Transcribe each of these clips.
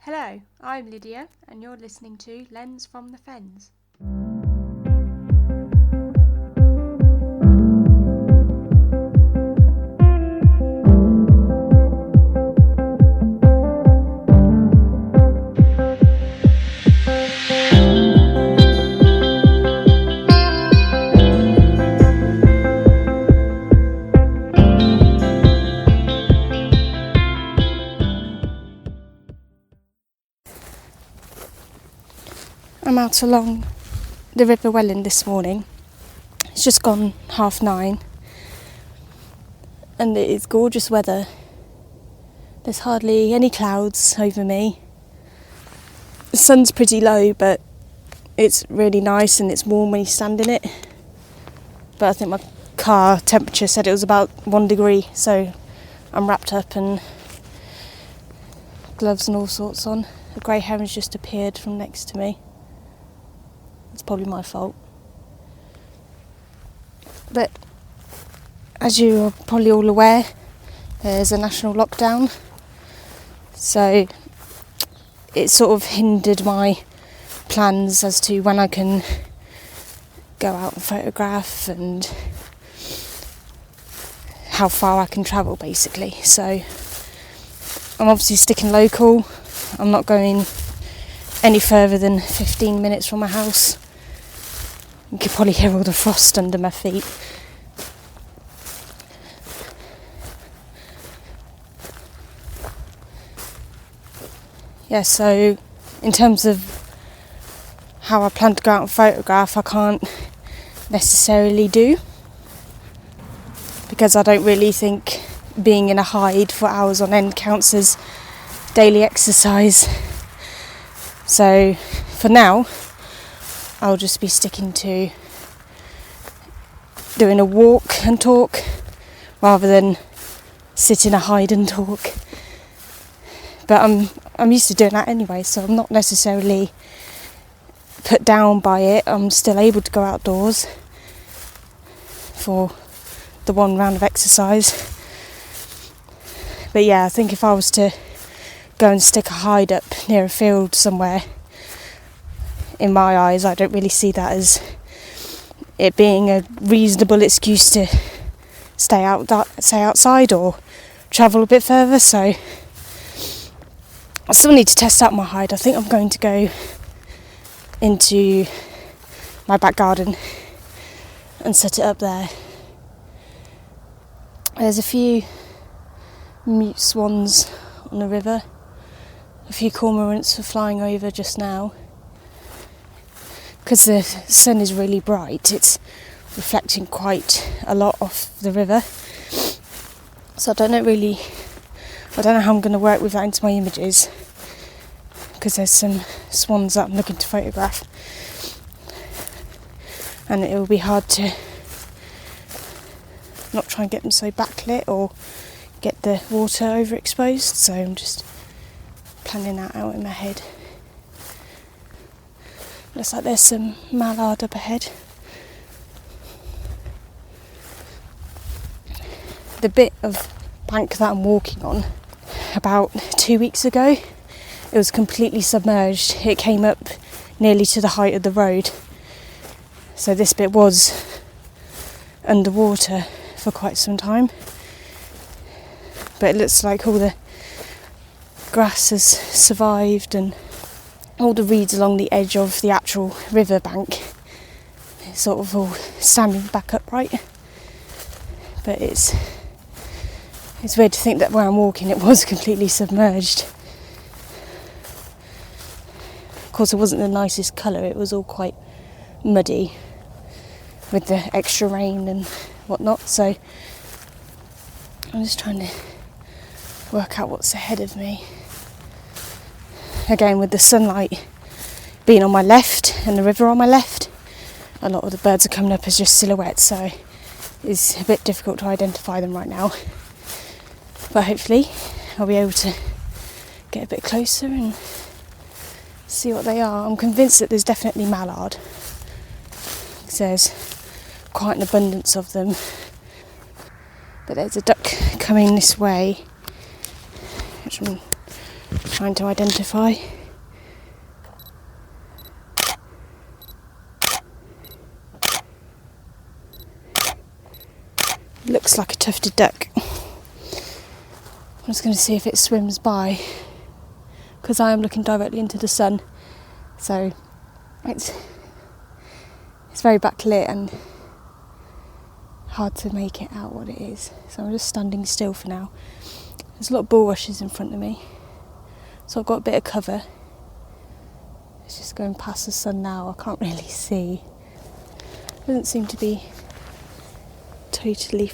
Hello, I'm Lydia and you're listening to Lens from the Fens. I'm out along the River Welland this morning. It's just gone 9:30 and it is gorgeous weather. There's hardly any clouds over me. The sun's pretty low, but it's really nice and it's warm when you stand in it. But I think my car temperature said it was about 1 degree, so I'm wrapped up and gloves and all sorts on. A grey heron's just appeared from next to me. It's probably my fault. But as you are probably all aware, there's a national lockdown. So it sort of hindered my plans as to when I can go out and photograph and how far I can travel, basically. So I'm obviously sticking local. I'm not going any further than 15 minutes from my house. You could probably hear all the frost under my feet. Yeah, so in terms of how I plan to go out and photograph, I can't necessarily do, because I don't really think being in a hide for hours on end counts as daily exercise. So for now, I'll just be sticking to doing a walk and talk rather than sit in a hide and talk. But I'm used to doing that anyway, so I'm not necessarily put down by it. I'm still able to go outdoors for the one round of exercise. But yeah, I think if I was to go and stick a hide up near a field somewhere, in my eyes, I don't really see that as it being a reasonable excuse to stay outside or travel a bit further. So I still need to test out my hide. I think I'm going to go into my back garden and set it up there. There's a few mute swans on the river. A few cormorants were flying over just now. Because the sun is really bright, it's reflecting quite a lot off the river. So I don't know how I'm going to work with that into my images, because there's some swans that I'm looking to photograph. And it will be hard to not try and get them so backlit or get the water overexposed. So I'm just planning that out in my head. Looks like there's some mallard up ahead. The bit of bank that I'm walking on, about 2 weeks ago, it was completely submerged. It came up nearly to the height of the road. So this bit was underwater for quite some time. But it looks like all the grass has survived and all the reeds along the edge of the actual river bank is sort of all standing back upright. But it's weird to think that where I'm walking it was completely submerged. Of course, it wasn't the nicest colour, it was all quite muddy with the extra rain and whatnot. So I'm just trying to work out what's ahead of me. Again, with the sunlight being on my left and the river on my left, a lot of the birds are coming up as just silhouettes, so it's a bit difficult to identify them right now. But hopefully I'll be able to get a bit closer and see what they are. I'm convinced that there's definitely mallard, because there's quite an abundance of them. But there's a duck coming this way, which I'm trying to identify. Looks like a tufted duck. I'm just going to see if it swims by, because I am looking directly into the sun, so it's very backlit and hard to make it out what it is. So I'm just standing still for now. There's a lot of bulrushes in front of me, so I've got a bit of cover. It's just going past the sun now. I can't really see. Doesn't seem to be totally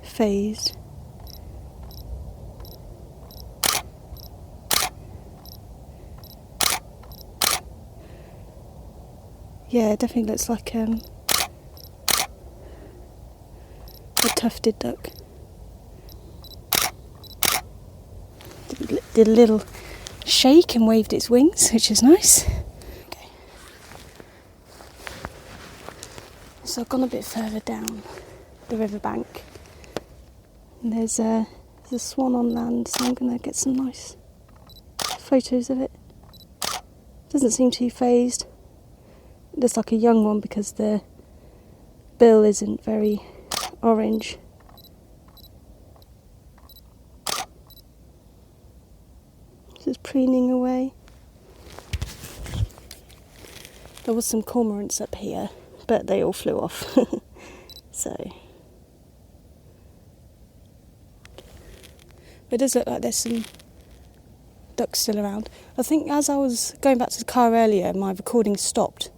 phased. Yeah, it definitely looks like a tufted duck. Did a little shake and waved its wings, which is nice. Okay. So I've gone a bit further down the riverbank, and there's a swan on land, so I'm going to get some nice photos of it. Doesn't seem too phased. It looks like a young one because the bill isn't very orange. Just preening away. There was some cormorants up here, but they all flew off. So it does look like there's some ducks still around. I think as I was going back to the car earlier, my recording stopped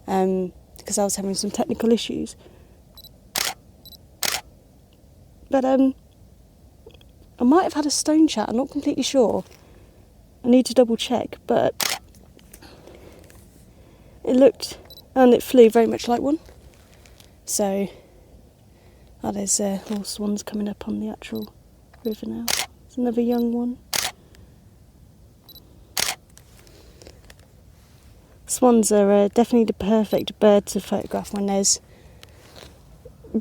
because I was having some technical issues. But I might have had a stone chat, I'm not completely sure. I need to double check, but it looked and it flew very much like one. So, there's more swans coming up on the actual river now. There's another young one. Swans are definitely the perfect bird to photograph when there's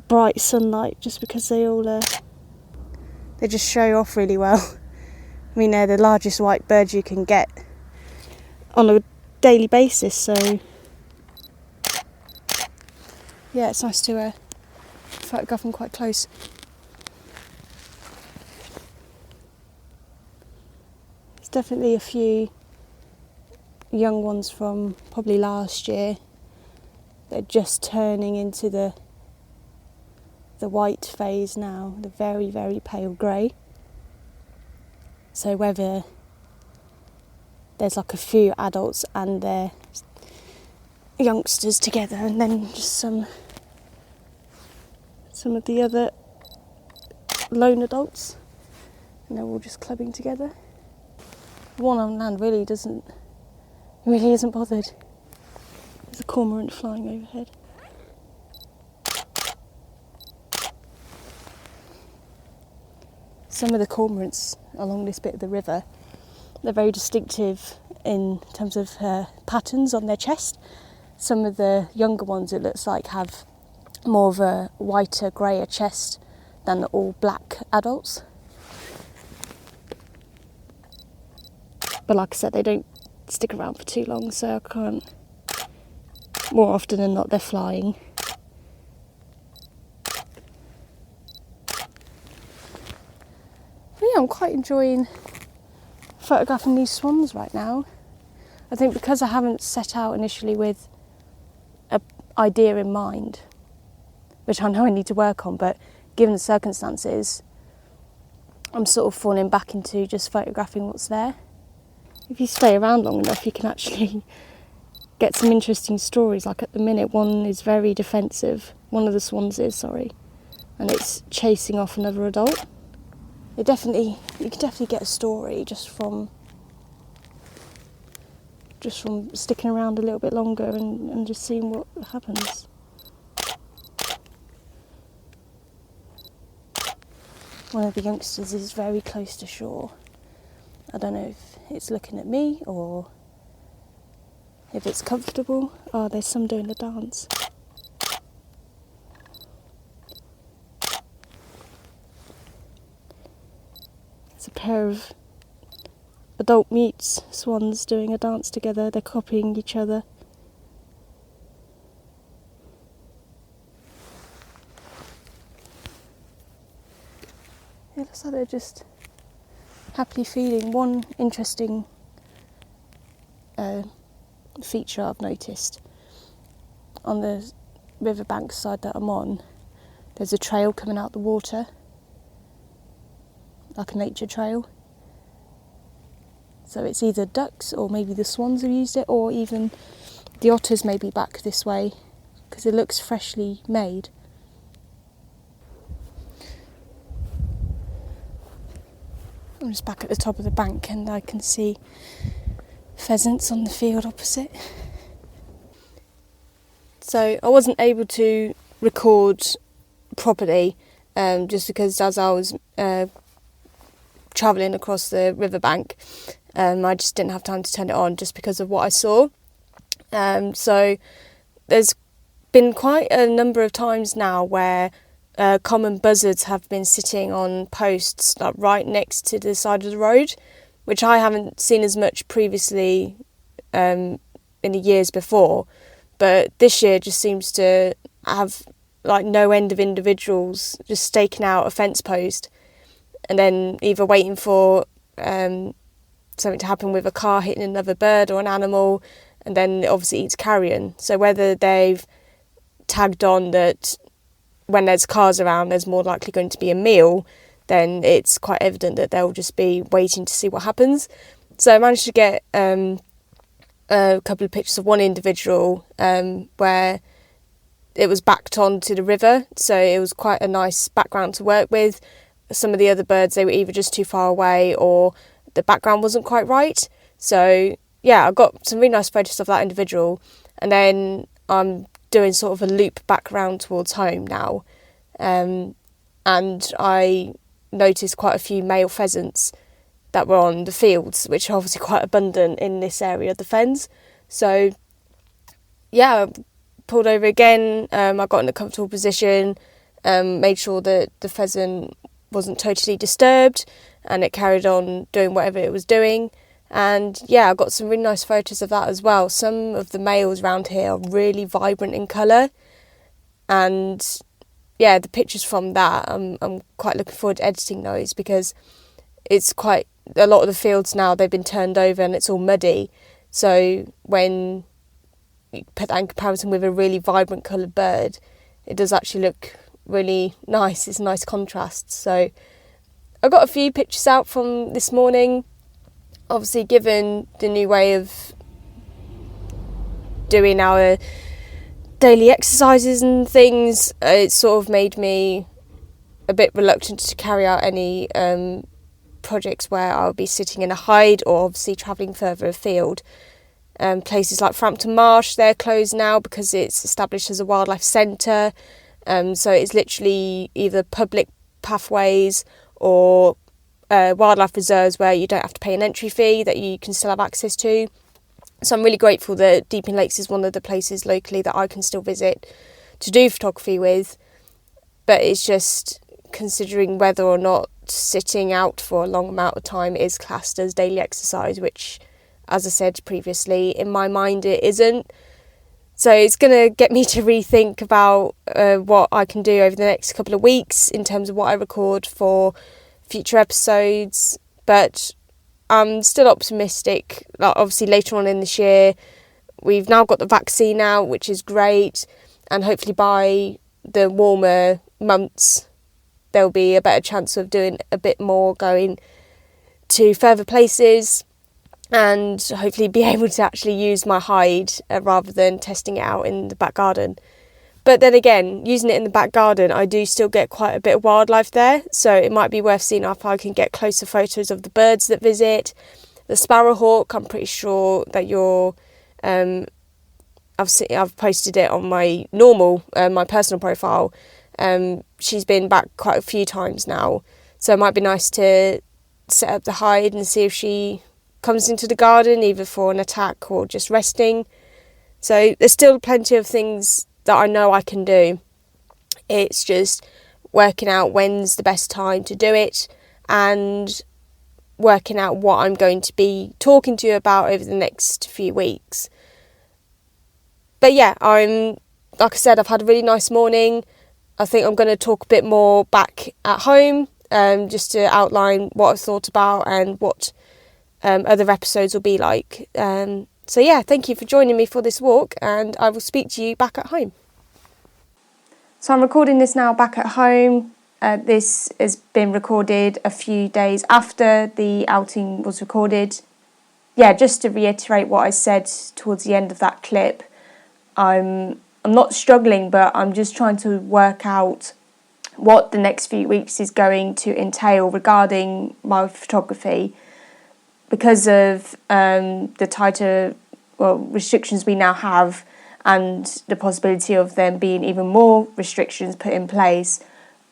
bright sunlight, just because they just show off really well. I mean, they're the largest white birds you can get on a daily basis, so yeah, it's nice to photograph them quite close. There's definitely a few young ones from probably last year. They're just turning into the white phase now, the very, very pale grey. So whether there's like a few adults and their youngsters together, and then just some of the other lone adults, and they're all just clubbing together. The one on land really isn't bothered. There's a cormorant flying overhead. Some of the cormorants along this bit of the river, they're very distinctive in terms of patterns on their chest. Some of the younger ones, it looks like, have more of a whiter, greyer chest than the all black adults. But like I said, they don't stick around for too long, so I can't. More often than not, they're flying. But yeah, I'm quite enjoying photographing these swans right now. I think because I haven't set out initially with an idea in mind, which I know I need to work on, but given the circumstances, I'm sort of falling back into just photographing what's there. If you stay around long enough, you can actually get some interesting stories. Like at the minute, one is very defensive. One of the swans is, and it's chasing off another adult. You can definitely get a story just from sticking around a little bit longer and just seeing what happens. One of the youngsters is very close to shore. I don't know if it's looking at me or if it's comfortable. Oh, there's some doing the dance. There's a pair of adult mutes swans doing a dance together. They're copying each other. It looks like they're just happily feeding. One interesting feature I've noticed on the riverbank side that I'm on, there's a trail coming out the water, like a nature trail. So it's either ducks or maybe the swans have used it, or even the otters may be back this way because it looks freshly made. I'm just back at the top of the bank and I can see pheasants on the field opposite. So I wasn't able to record properly just because as I was travelling across the riverbank, I just didn't have time to turn it on just because of what I saw. So there's been quite a number of times now where common buzzards have been sitting on posts like right next to the side of the road, which I haven't seen as much previously in the years before. But this year just seems to have like no end of individuals just staking out a fence post and then either waiting for something to happen with a car hitting another bird or an animal, and then it obviously eats carrion. So whether they've tagged on that when there's cars around there's more likely going to be a meal, then it's quite evident that they'll just be waiting to see what happens. So I managed to get a couple of pictures of one individual where it was backed onto the river, so it was quite a nice background to work with. Some of the other birds, they were either just too far away or the background wasn't quite right. So yeah, I got some really nice photos of that individual, and then I'm doing sort of a loop back round towards home now, and I noticed quite a few male pheasants that were on the fields, which are obviously quite abundant in this area of the fens. So yeah, I pulled over again, I got in a comfortable position, made sure that the pheasant wasn't totally disturbed, and it carried on doing whatever it was doing. And yeah, I got some really nice photos of that as well. Some of the males around here are really vibrant in colour, and yeah, the pictures from that, I'm quite looking forward to editing those, because it's quite a lot of the fields now, they've been turned over and it's all muddy. So when you put that in comparison with a really vibrant coloured bird, it does actually look really nice. It's a nice contrast. So I got a few pictures out from this morning. Obviously, given the new way of doing our daily exercises and things, it sort of made me a bit reluctant to carry out any projects where I'll be sitting in a hide or obviously travelling further afield. Places like Frampton Marsh, they're closed now because it's established as a wildlife centre. So it's literally either public pathways or wildlife reserves where you don't have to pay an entry fee that you can still have access to. So I'm really grateful that Deeping Lakes is one of the places locally that I can still visit to do photography with. But it's just considering whether or not sitting out for a long amount of time is classed as daily exercise, which, as I said previously, in my mind it isn't. So it's going to get me to rethink about what I can do over the next couple of weeks in terms of what I record for future episodes. But I'm still optimistic. Like, obviously later on in this year, we've now got the vaccine out, which is great, and hopefully by the warmer months there'll be a better chance of doing a bit more, going to further places, and hopefully be able to actually use my hide rather than testing it out in the back garden. But then again, using it in the back garden, I do still get quite a bit of wildlife there, so it might be worth seeing if I can get closer photos of the birds that visit. The sparrowhawk, I'm pretty sure that I've posted it on my normal, my personal profile. She's been back quite a few times now, so it might be nice to set up the hide and see if she comes into the garden, either for an attack or just resting. So there's still plenty of things that I know I can do. It's just working out when's the best time to do it and working out what I'm going to be talking to you about over the next few weeks. But yeah, like I said, I've had a really nice morning. I think I'm going to talk a bit more back at home, just to outline what I've thought about and what other episodes will be like. So yeah, thank you for joining me for this walk, and I will speak to you back at home. So I'm recording this now back at home. This has been recorded a few days after the outing was recorded. Yeah, just to reiterate what I said towards the end of that clip, I'm not struggling, but I'm just trying to work out what the next few weeks is going to entail regarding my photography. Because of the tighter restrictions we now have, and the possibility of them being even more restrictions put in place,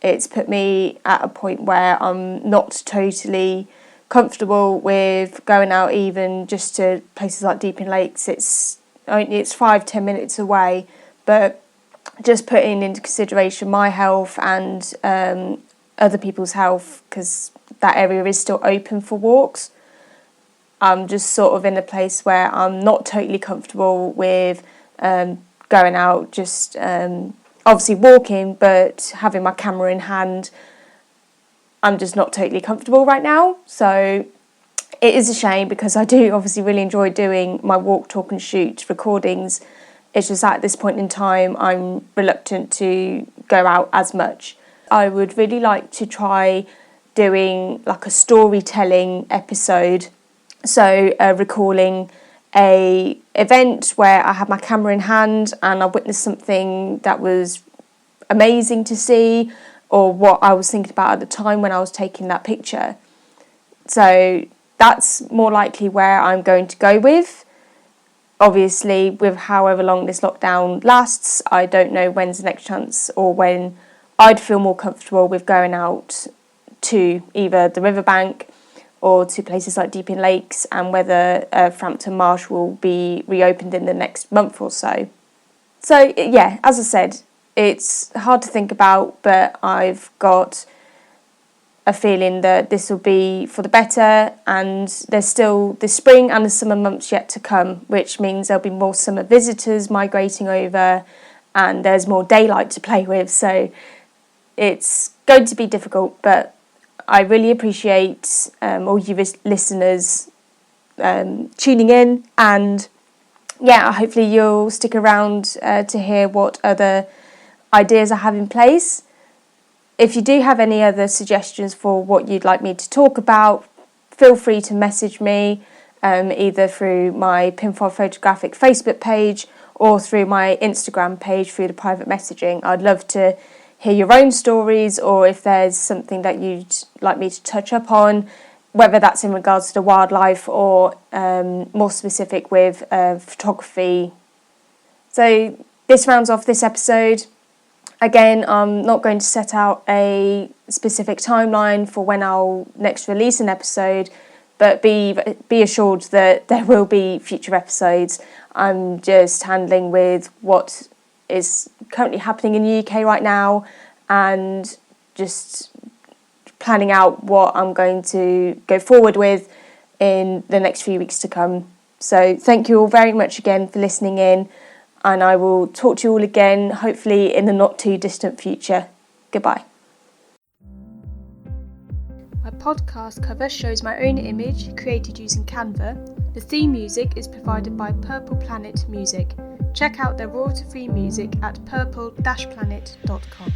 it's put me at a point where I'm not totally comfortable with going out, even just to places like Deeping Lakes. It's 5-10 minutes away, but just putting into consideration my health and other people's health, because that area is still open for walks. I'm just sort of in a place where I'm not totally comfortable with going out, just obviously walking, but having my camera in hand, I'm just not totally comfortable right now. So it is a shame, because I do obviously really enjoy doing my walk, talk and shoot recordings. It's just at this point in time, I'm reluctant to go out as much. I would really like to try doing like a storytelling episode. So recalling a event where I had my camera in hand and I witnessed something that was amazing to see, or what I was thinking about at the time when I was taking that picture. So that's more likely where I'm going to go with. Obviously, with however long this lockdown lasts, I don't know when's the next chance or when I'd feel more comfortable with going out to either the riverbank or to places like Deeping Lakes, and whether Frampton Marsh will be reopened in the next month or so. So yeah, as I said, it's hard to think about, but I've got a feeling that this will be for the better, and there's still the spring and the summer months yet to come, which means there'll be more summer visitors migrating over, and there's more daylight to play with. So it's going to be difficult, but I really appreciate all you listeners tuning in, and yeah, hopefully you'll stick around to hear what other ideas I have in place. If you do have any other suggestions for what you'd like me to talk about, feel free to message me either through my Pinfile Photographic Facebook page or through my Instagram page through the private messaging. I'd love to hear your own stories, or if there's something that you'd like me to touch up on, whether that's in regards to the wildlife or more specific with photography. So this rounds off this episode. Again, I'm not going to set out a specific timeline for when I'll next release an episode, but be assured that there will be future episodes. I'm just handling with what is currently happening in the UK right now, and just planning out what I'm going to go forward with in the next few weeks to come. So thank you all very much again for listening in, and I will talk to you all again, hopefully in the not too distant future. Goodbye. My podcast cover shows my own image created using Canva. The theme music is provided by Purple Planet Music. Check out their royalty-free music at purple-planet.com.